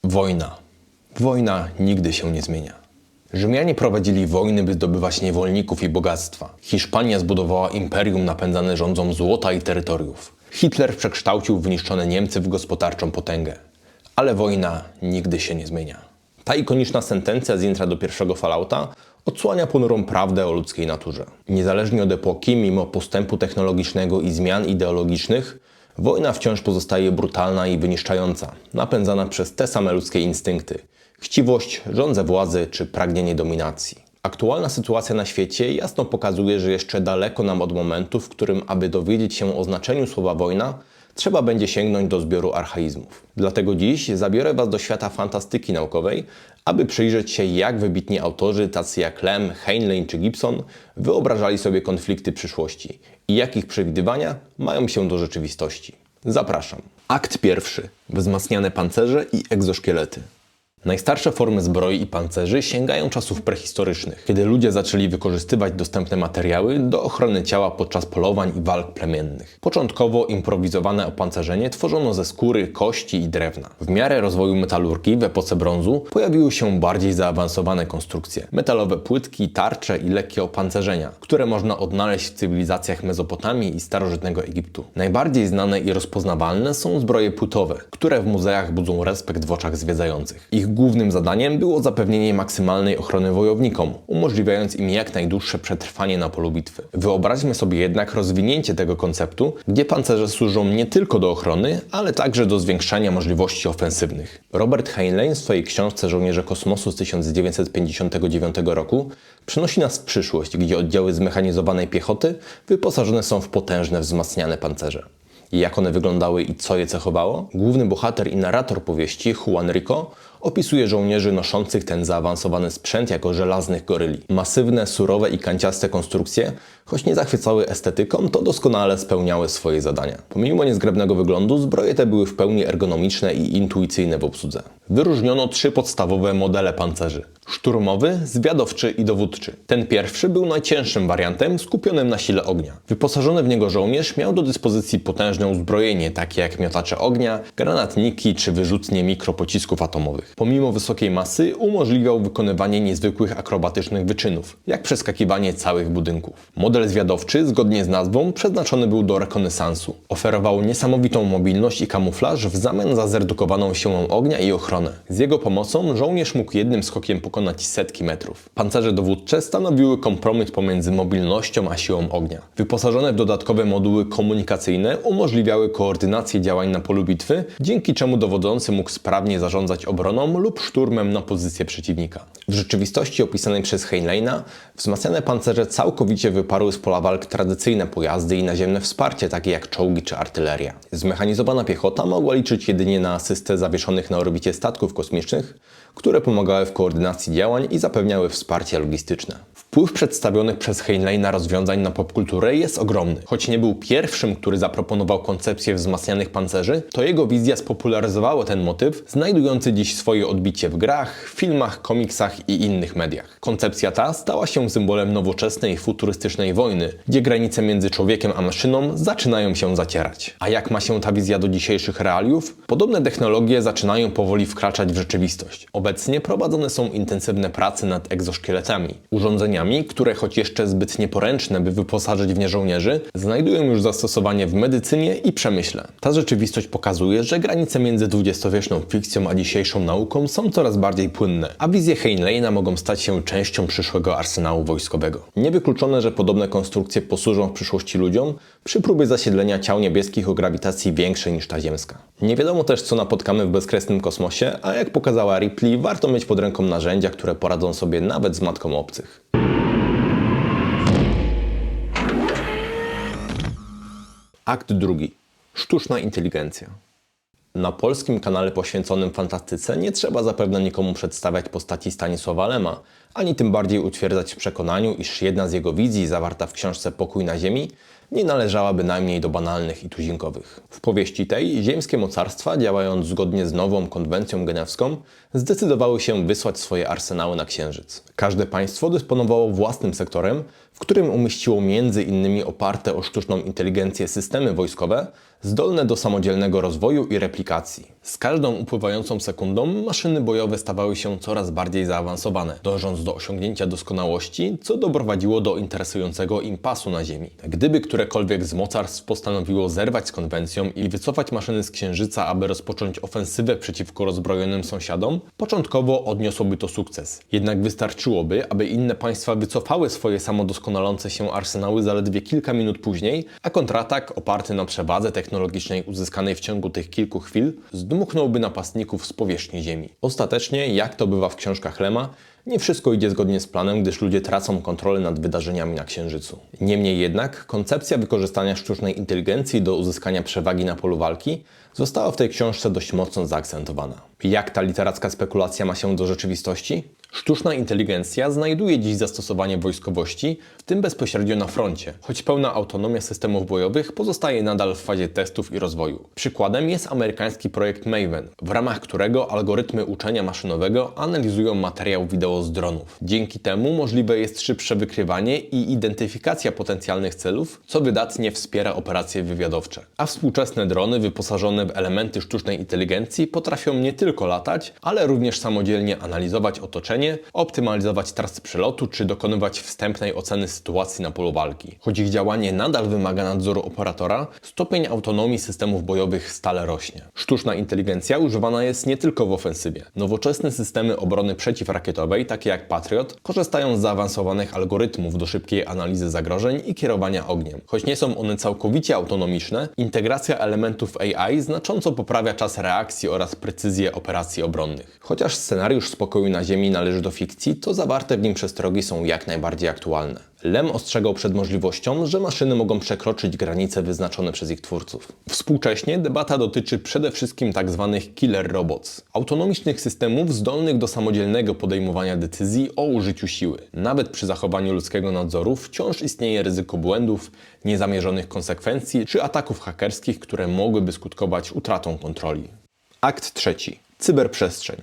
Wojna. Wojna nigdy się nie zmienia. Rzymianie prowadzili wojny, by zdobywać niewolników i bogactwa. Hiszpania zbudowała imperium napędzane rządzą złota i terytoriów. Hitler przekształcił wyniszczone Niemcy w gospodarczą potęgę. Ale wojna nigdy się nie zmienia. Ta ikoniczna sentencja z intra do pierwszego Fallouta odsłania ponurą prawdę o ludzkiej naturze. Niezależnie od epoki, mimo postępu technologicznego i zmian ideologicznych, wojna wciąż pozostaje brutalna i wyniszczająca, napędzana przez te same ludzkie instynkty: chciwość, żądzę władzy czy pragnienie dominacji. Aktualna sytuacja na świecie jasno pokazuje, że jeszcze daleko nam od momentu, w którym, aby dowiedzieć się o znaczeniu słowa wojna, trzeba będzie sięgnąć do zbioru archaizmów. Dlatego dziś zabiorę Was do świata fantastyki naukowej, aby przyjrzeć się, jak wybitni autorzy tacy jak Lem, Heinlein czy Gibson wyobrażali sobie konflikty przyszłości i jak ich przewidywania mają się do rzeczywistości. Zapraszam. Akt pierwszy. Wzmacniane pancerze i egzoszkielety. Najstarsze formy zbroi i pancerzy sięgają czasów prehistorycznych, kiedy ludzie zaczęli wykorzystywać dostępne materiały do ochrony ciała podczas polowań i walk plemiennych. Początkowo improwizowane opancerzenie tworzono ze skóry, kości i drewna. W miarę rozwoju metalurgii w epoce brązu pojawiły się bardziej zaawansowane konstrukcje: metalowe płytki, tarcze i lekkie opancerzenia, które można odnaleźć w cywilizacjach Mezopotamii i starożytnego Egiptu. Najbardziej znane i rozpoznawalne są zbroje płytowe, które w muzeach budzą respekt w oczach zwiedzających. Ich głównym zadaniem było zapewnienie maksymalnej ochrony wojownikom, umożliwiając im jak najdłuższe przetrwanie na polu bitwy. Wyobraźmy sobie jednak rozwinięcie tego konceptu, gdzie pancerze służą nie tylko do ochrony, ale także do zwiększania możliwości ofensywnych. Robert Heinlein w swojej książce Żołnierze kosmosu z 1959 roku przenosi nas w przyszłość, gdzie oddziały zmechanizowanej piechoty wyposażone są w potężne wzmacniane pancerze. Jak one wyglądały i co je cechowało? Główny bohater i narrator powieści, Juan Rico, opisuje żołnierzy noszących ten zaawansowany sprzęt jako żelaznych goryli. Masywne, surowe i kanciaste konstrukcje, choć nie zachwycały estetyką, to doskonale spełniały swoje zadania. Pomimo niezgrabnego wyglądu, zbroje te były w pełni ergonomiczne i intuicyjne w obsłudze. Wyróżniono 3 podstawowe modele pancerzy: szturmowy, zwiadowczy i dowódczy. Ten pierwszy był najcięższym wariantem, skupionym na sile ognia. Wyposażony w niego żołnierz miał do dyspozycji potężne uzbrojenie, takie jak miotacze ognia, granatniki czy wyrzutnie mikropocisków atomowych. Pomimo wysokiej masy umożliwiał wykonywanie niezwykłych akrobatycznych wyczynów, jak przeskakiwanie całych budynków. Model zwiadowczy, zgodnie z nazwą, przeznaczony był do rekonesansu. Oferował niesamowitą mobilność i kamuflaż w zamian za zredukowaną siłą ognia i ochronę. Z jego pomocą żołnierz mógł jednym skokiem pokonać setki metrów. Pancerze dowódcze stanowiły kompromis pomiędzy mobilnością a siłą ognia. Wyposażone w dodatkowe moduły komunikacyjne umożliwiały koordynację działań na polu bitwy, dzięki czemu dowodzący mógł sprawnie zarządzać obroną lub szturmem na pozycję przeciwnika. W rzeczywistości opisanej przez Heinleina wzmacniane pancerze całkowicie wyparły z pola walk tradycyjne pojazdy i naziemne wsparcie, takie jak czołgi czy artyleria. Zmechanizowana piechota mogła liczyć jedynie na asystę zawieszonych na orbicie statków kosmicznych, które pomagały w koordynacji działań i zapewniały wsparcie logistyczne. Wpływ przedstawionych przez Heinleina rozwiązań na popkulturę jest ogromny. Choć nie był pierwszym, który zaproponował koncepcję wzmacnianych pancerzy, to jego wizja spopularyzowała ten motyw, znajdujący dziś swoje odbicie w grach, filmach, komiksach i innych mediach. Koncepcja ta stała się symbolem nowoczesnej, futurystycznej wojny, gdzie granice między człowiekiem a maszyną zaczynają się zacierać. A jak ma się ta wizja do dzisiejszych realiów? Podobne technologie zaczynają powoli wkraczać w rzeczywistość. Obecnie prowadzone są intensywne prace nad egzoszkieletami, urządzeniami, które choć jeszcze zbyt nieporęczne, by wyposażyć w nie żołnierzy, znajdują już zastosowanie w medycynie i przemyśle. Ta rzeczywistość pokazuje, że granice między dwudziestowieczną fikcją a dzisiejszą nauką są coraz bardziej płynne, a wizje Heinleina mogą stać się częścią przyszłego arsenału wojskowego. Niewykluczone, że podobne konstrukcje posłużą w przyszłości ludziom przy próbie zasiedlenia ciał niebieskich o grawitacji większej niż ta ziemska. Nie wiadomo też, co napotkamy w bezkresnym kosmosie, a jak pokazała Ripley, warto mieć pod ręką narzędzia, które poradzą sobie nawet z matką obcych. Akt drugi. Sztuczna inteligencja. Na polskim kanale poświęconym fantastyce nie trzeba zapewne nikomu przedstawiać postaci Stanisława Lema, ani tym bardziej utwierdzać w przekonaniu, iż jedna z jego wizji zawarta w książce Pokój na Ziemi nie należała bynajmniej do banalnych i tuzinkowych. W powieści tej ziemskie mocarstwa, działając zgodnie z nową konwencją genewską, zdecydowały się wysłać swoje arsenały na Księżyc. Każde państwo dysponowało własnym sektorem, w w którym umieściło m.in. oparte o sztuczną inteligencję systemy wojskowe, zdolne do samodzielnego rozwoju i replikacji. Z każdą upływającą sekundą maszyny bojowe stawały się coraz bardziej zaawansowane, dążąc do osiągnięcia doskonałości, co doprowadziło do interesującego impasu na Ziemi. Gdyby którekolwiek z mocarstw postanowiło zerwać z konwencją i wycofać maszyny z Księżyca, aby rozpocząć ofensywę przeciwko rozbrojonym sąsiadom, początkowo odniosłoby to sukces. Jednak wystarczyłoby, aby inne państwa wycofały swoje samodoskonalące się arsenały zaledwie kilka minut później, a kontratak oparty na przewadze technologicznej uzyskanej w ciągu tych kilku chwil zdmuchnąłby napastników z powierzchni Ziemi. Ostatecznie, jak to bywa w książkach Lema, nie wszystko idzie zgodnie z planem, gdyż ludzie tracą kontrolę nad wydarzeniami na Księżycu. Niemniej jednak koncepcja wykorzystania sztucznej inteligencji do uzyskania przewagi na polu walki została w tej książce dość mocno zaakcentowana. Jak ta literacka spekulacja ma się do rzeczywistości? Sztuczna inteligencja znajduje dziś zastosowanie w wojskowości, w tym bezpośrednio na froncie, choć pełna autonomia systemów bojowych pozostaje nadal w fazie testów i rozwoju. Przykładem jest amerykański projekt Maven, w ramach którego algorytmy uczenia maszynowego analizują materiał wideo z dronów. Dzięki temu możliwe jest szybsze wykrywanie i identyfikacja potencjalnych celów, co wydatnie wspiera operacje wywiadowcze. A współczesne drony wyposażone w elementy sztucznej inteligencji potrafią nie tylko latać, ale również samodzielnie analizować otoczenie, optymalizować trasy przelotu czy dokonywać wstępnej oceny sytuacji na polu walki. Choć ich działanie nadal wymaga nadzoru operatora, stopień autonomii systemów bojowych stale rośnie. Sztuczna inteligencja używana jest nie tylko w ofensywie. Nowoczesne systemy obrony przeciwrakietowej, takie jak Patriot, korzystają z zaawansowanych algorytmów do szybkiej analizy zagrożeń i kierowania ogniem. Choć nie są one całkowicie autonomiczne, integracja elementów AI znacząco poprawia czas reakcji oraz precyzję operacji obronnych. Chociaż scenariusz spokoju na Ziemi należy do fikcji, to zawarte w nim przestrogi są jak najbardziej aktualne. Lem ostrzegał przed możliwością, że maszyny mogą przekroczyć granice wyznaczone przez ich twórców. Współcześnie debata dotyczy przede wszystkim tzw. killer robots, autonomicznych systemów zdolnych do samodzielnego podejmowania decyzji o użyciu siły. Nawet przy zachowaniu ludzkiego nadzoru wciąż istnieje ryzyko błędów, niezamierzonych konsekwencji czy ataków hakerskich, które mogłyby skutkować utratą kontroli. Akt trzeci. Cyberprzestrzeń.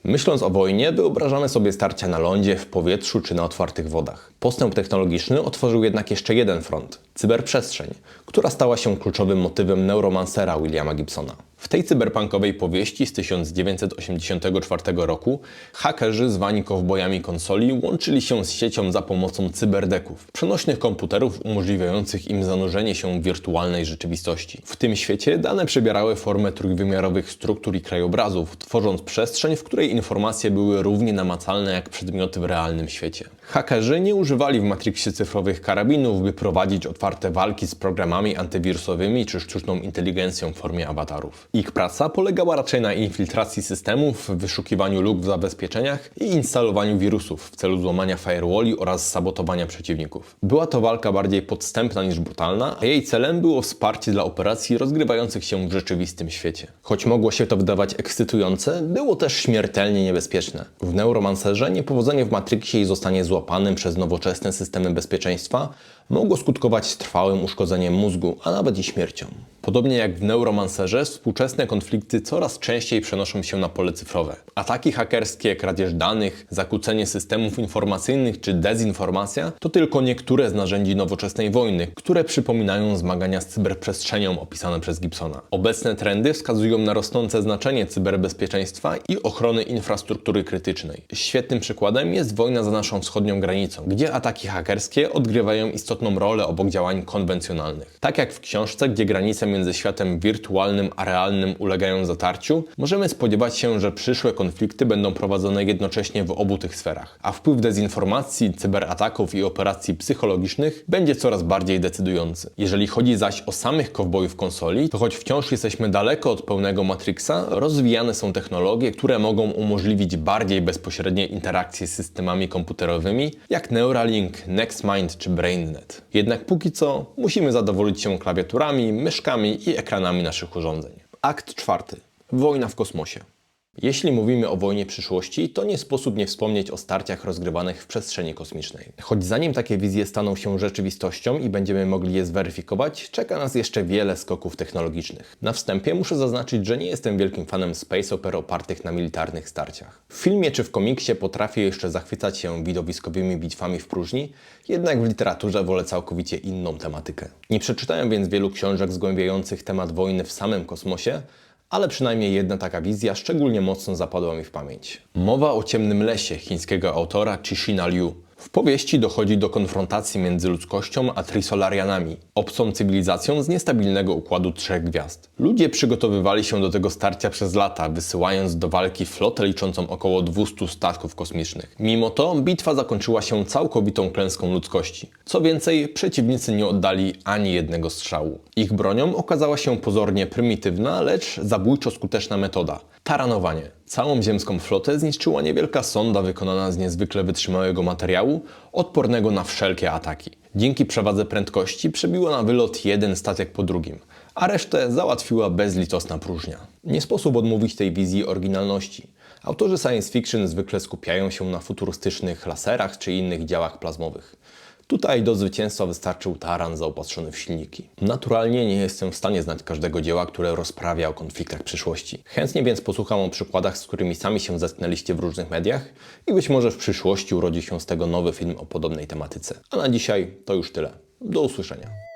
Myśląc o wojnie, wyobrażamy sobie starcia na lądzie, w powietrzu czy na otwartych wodach. Postęp technologiczny otworzył jednak jeszcze jeden front – cyberprzestrzeń, która stała się kluczowym motywem Neuromancera Williama Gibsona. W tej cyberpunkowej powieści z 1984 roku hakerzy zwani kowbojami konsoli łączyli się z siecią za pomocą cyberdeków, przenośnych komputerów umożliwiających im zanurzenie się w wirtualnej rzeczywistości. W tym świecie dane przybierały formę trójwymiarowych struktur i krajobrazów, tworząc przestrzeń, w której informacje były równie namacalne jak przedmioty w realnym świecie. Hakerzy nie używali w Matrixie cyfrowych karabinów, by prowadzić otwarte walki z programami antywirusowymi czy sztuczną inteligencją w formie awatarów. Ich praca polegała raczej na infiltracji systemów, wyszukiwaniu luk w zabezpieczeniach i instalowaniu wirusów w celu złamania firewalli oraz sabotowania przeciwników. Była to walka bardziej podstępna niż brutalna, a jej celem było wsparcie dla operacji rozgrywających się w rzeczywistym świecie. Choć mogło się to wydawać ekscytujące, było też śmiertelnie niebezpieczne. W Neuromancerze niepowodzenie w Matrixie i zostanie złapanym przez nowoczesne systemy bezpieczeństwa mogło skutkować trwałym uszkodzeniem mózgu, a nawet i śmiercią. Podobnie jak w Neuromancerze, współczesne konflikty coraz częściej przenoszą się na pole cyfrowe. Ataki hakerskie, kradzież danych, zakłócenie systemów informacyjnych czy dezinformacja to tylko niektóre z narzędzi nowoczesnej wojny, które przypominają zmagania z cyberprzestrzenią opisane przez Gibsona. Obecne trendy wskazują na rosnące znaczenie cyberbezpieczeństwa i ochrony infrastruktury krytycznej. Świetnym przykładem jest wojna za naszą wschodnią granicą, gdzie ataki hakerskie odgrywają istotną rolę obok działań konwencjonalnych. Tak jak w książce, gdzie granice między światem wirtualnym a realnym ulegają zatarciu, możemy spodziewać się, że przyszłe konflikty będą prowadzone jednocześnie w obu tych sferach, a wpływ dezinformacji, cyberataków i operacji psychologicznych będzie coraz bardziej decydujący. Jeżeli chodzi zaś o samych kowbojów konsoli, to choć wciąż jesteśmy daleko od pełnego Matrixa, rozwijane są technologie, które mogą umożliwić bardziej bezpośrednie interakcje z systemami komputerowymi, jak Neuralink, NextMind czy BrainNet. Jednak póki co musimy zadowolić się klawiaturami, myszkami i ekranami naszych urządzeń. Akt czwarty. Wojna w kosmosie. Jeśli mówimy o wojnie przyszłości, to nie sposób nie wspomnieć o starciach rozgrywanych w przestrzeni kosmicznej. Choć zanim takie wizje staną się rzeczywistością i będziemy mogli je zweryfikować, czeka nas jeszcze wiele skoków technologicznych. Na wstępie muszę zaznaczyć, że nie jestem wielkim fanem space oper opartych na militarnych starciach. W filmie czy w komiksie potrafię jeszcze zachwycać się widowiskowymi bitwami w próżni, jednak w literaturze wolę całkowicie inną tematykę. Nie przeczytałem więc wielu książek zgłębiających temat wojny w samym kosmosie, ale przynajmniej jedna taka wizja szczególnie mocno zapadła mi w pamięć. Mowa o ciemnym lesie chińskiego autora Cixina Liu. W powieści dochodzi do konfrontacji między ludzkością a Trisolarianami, obcą cywilizacją z niestabilnego układu 3 gwiazd. Ludzie przygotowywali się do tego starcia przez lata, wysyłając do walki flotę liczącą około 200 statków kosmicznych. Mimo to bitwa zakończyła się całkowitą klęską ludzkości. Co więcej, przeciwnicy nie oddali ani jednego strzału. Ich bronią okazała się pozornie prymitywna, lecz zabójczo skuteczna metoda – taranowanie. Całą ziemską flotę zniszczyła niewielka sonda wykonana z niezwykle wytrzymałego materiału, odpornego na wszelkie ataki. Dzięki przewadze prędkości przebiła na wylot jeden statek po drugim, a resztę załatwiła bezlitosna próżnia. Nie sposób odmówić tej wizji oryginalności. Autorzy science fiction zwykle skupiają się na futurystycznych laserach czy innych działach plazmowych. Tutaj do zwycięstwa wystarczył taran zaopatrzony w silniki. Naturalnie nie jestem w stanie znać każdego dzieła, które rozprawia o konfliktach przyszłości. Chętnie więc posłucham o przykładach, z którymi sami się zetknęliście w różnych mediach i być może w przyszłości urodzi się z tego nowy film o podobnej tematyce. A na dzisiaj to już tyle. Do usłyszenia.